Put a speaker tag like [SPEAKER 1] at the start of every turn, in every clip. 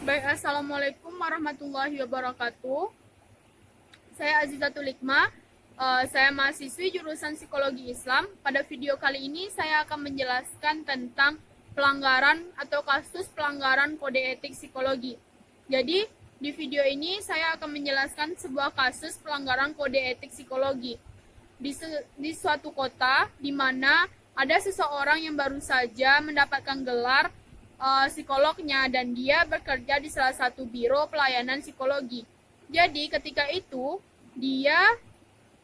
[SPEAKER 1] Baik, Assalamualaikum warahmatullahi wabarakatuh. Saya Azizatul Hikmah. Saya mahasiswi jurusan Psikologi Islam. Pada video kali ini saya akan menjelaskan tentang pelanggaran atau kasus pelanggaran kode etik psikologi. Jadi, di video ini saya akan menjelaskan sebuah kasus pelanggaran kode etik psikologi. Di suatu kota di mana ada seseorang yang baru saja mendapatkan gelar psikolognya dan dia bekerja di salah satu biro pelayanan psikologi. Jadi ketika itu dia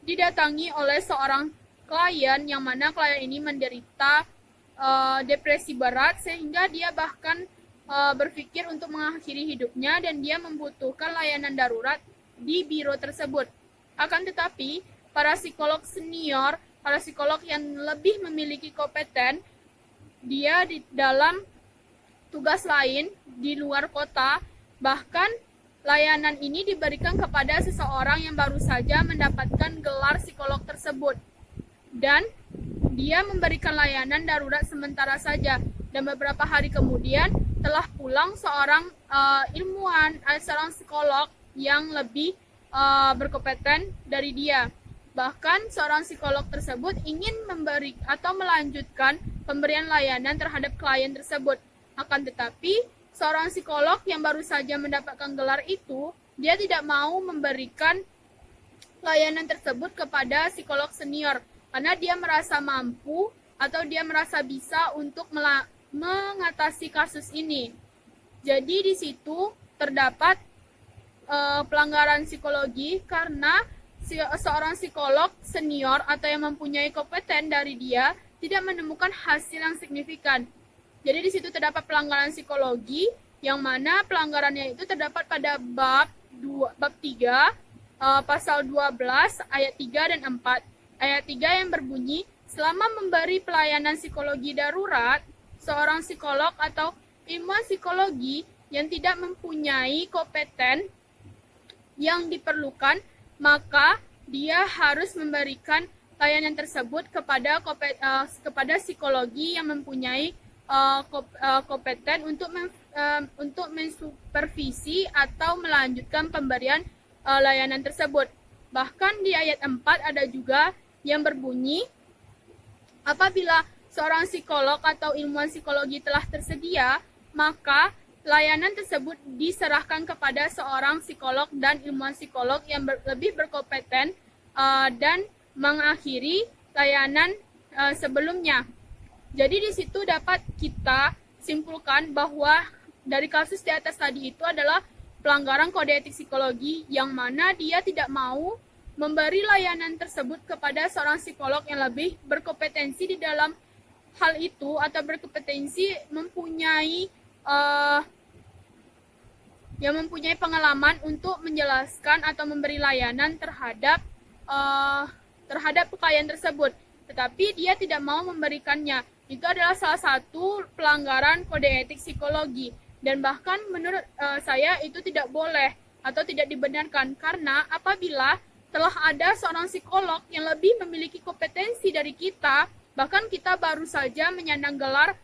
[SPEAKER 1] didatangi oleh seorang klien yang mana klien ini menderita depresi berat sehingga dia bahkan berpikir untuk mengakhiri hidupnya dan dia membutuhkan layanan darurat di biro tersebut. Akan tetapi para psikolog senior, para psikolog yang lebih memiliki kompeten, dia di dalam tugas lain di luar kota, bahkan layanan ini diberikan kepada seseorang yang baru saja mendapatkan gelar psikolog tersebut. Dan dia memberikan layanan darurat sementara saja. Dan beberapa hari kemudian telah pulang seorang ilmuwan, seorang psikolog yang lebih berkompeten dari dia. Bahkan seorang psikolog tersebut ingin memberi atau melanjutkan pemberian layanan terhadap klien tersebut. Akan tetapi, seorang psikolog yang baru saja mendapatkan gelar itu, dia tidak mau memberikan layanan tersebut kepada psikolog senior karena dia merasa mampu atau dia merasa bisa untuk mengatasi kasus ini. Jadi di situ terdapat pelanggaran psikologi karena seorang psikolog senior atau yang mempunyai kompeten dari dia tidak menemukan hasil yang signifikan. Jadi di situ terdapat pelanggaran psikologi yang mana pelanggarannya itu terdapat pada bab 3 pasal 12 ayat 3 dan 4. Ayat 3 yang berbunyi, selama memberi pelayanan psikologi darurat, seorang psikolog atau ilmuwan psikologi yang tidak mempunyai kompeten yang diperlukan, maka dia harus memberikan layanan tersebut kepada psikologi yang mempunyai kompeten untuk mensupervisi atau melanjutkan pemberian layanan tersebut. Bahkan di ayat 4 ada juga yang berbunyi, apabila seorang psikolog atau ilmuwan psikologi telah tersedia, maka layanan tersebut diserahkan kepada seorang psikolog dan ilmuwan psikolog yang lebih berkompeten dan mengakhiri layanan sebelumnya. Jadi di situ dapat kita simpulkan bahwa dari kasus di atas tadi itu adalah pelanggaran kode etik psikologi yang mana dia tidak mau memberi layanan tersebut kepada seorang psikolog yang lebih berkompetensi di dalam hal itu atau berkompetensi mempunyai pengalaman untuk menjelaskan atau memberi layanan terhadap klien tersebut. Tetapi dia tidak mau memberikannya. Itu adalah salah satu pelanggaran kode etik psikologi. Dan bahkan menurut saya itu tidak boleh atau tidak dibenarkan. Karena apabila telah ada seorang psikolog yang lebih memiliki kompetensi dari kita, bahkan kita baru saja menyandang gelar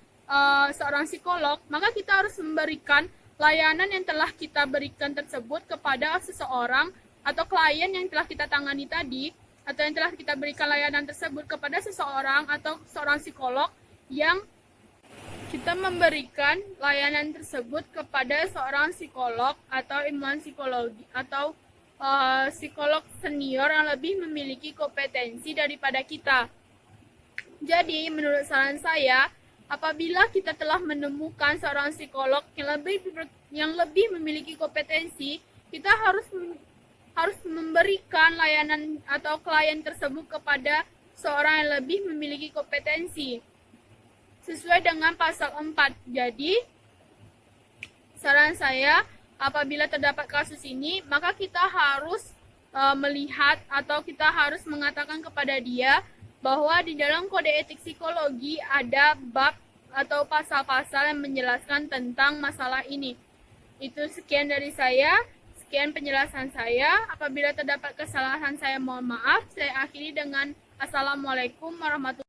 [SPEAKER 1] seorang psikolog, maka kita harus memberikan layanan yang telah kita berikan tersebut kepada seseorang atau klien yang telah kita tangani tadi, atau yang telah kita berikan layanan tersebut kepada seseorang atau seorang psikolog yang kita memberikan layanan tersebut kepada seorang psikolog atau ilmuwan psikologi atau psikolog senior yang lebih memiliki kompetensi daripada kita. Jadi menurut saran saya, apabila kita telah menemukan seorang psikolog yang lebih memiliki kompetensi, kita harus memberikan layanan atau klien tersebut kepada seorang yang lebih memiliki kompetensi sesuai dengan pasal 4. Jadi saran saya, apabila terdapat kasus ini, maka kita harus melihat atau kita harus mengatakan kepada dia bahwa di dalam kode etik psikologi ada bab atau pasal-pasal yang menjelaskan tentang masalah ini. Itu sekian dari saya. Sekian penjelasan saya. Apabila terdapat kesalahan, saya mohon maaf. Saya akhiri dengan Assalamualaikum warahmatullahi wabarakatuh.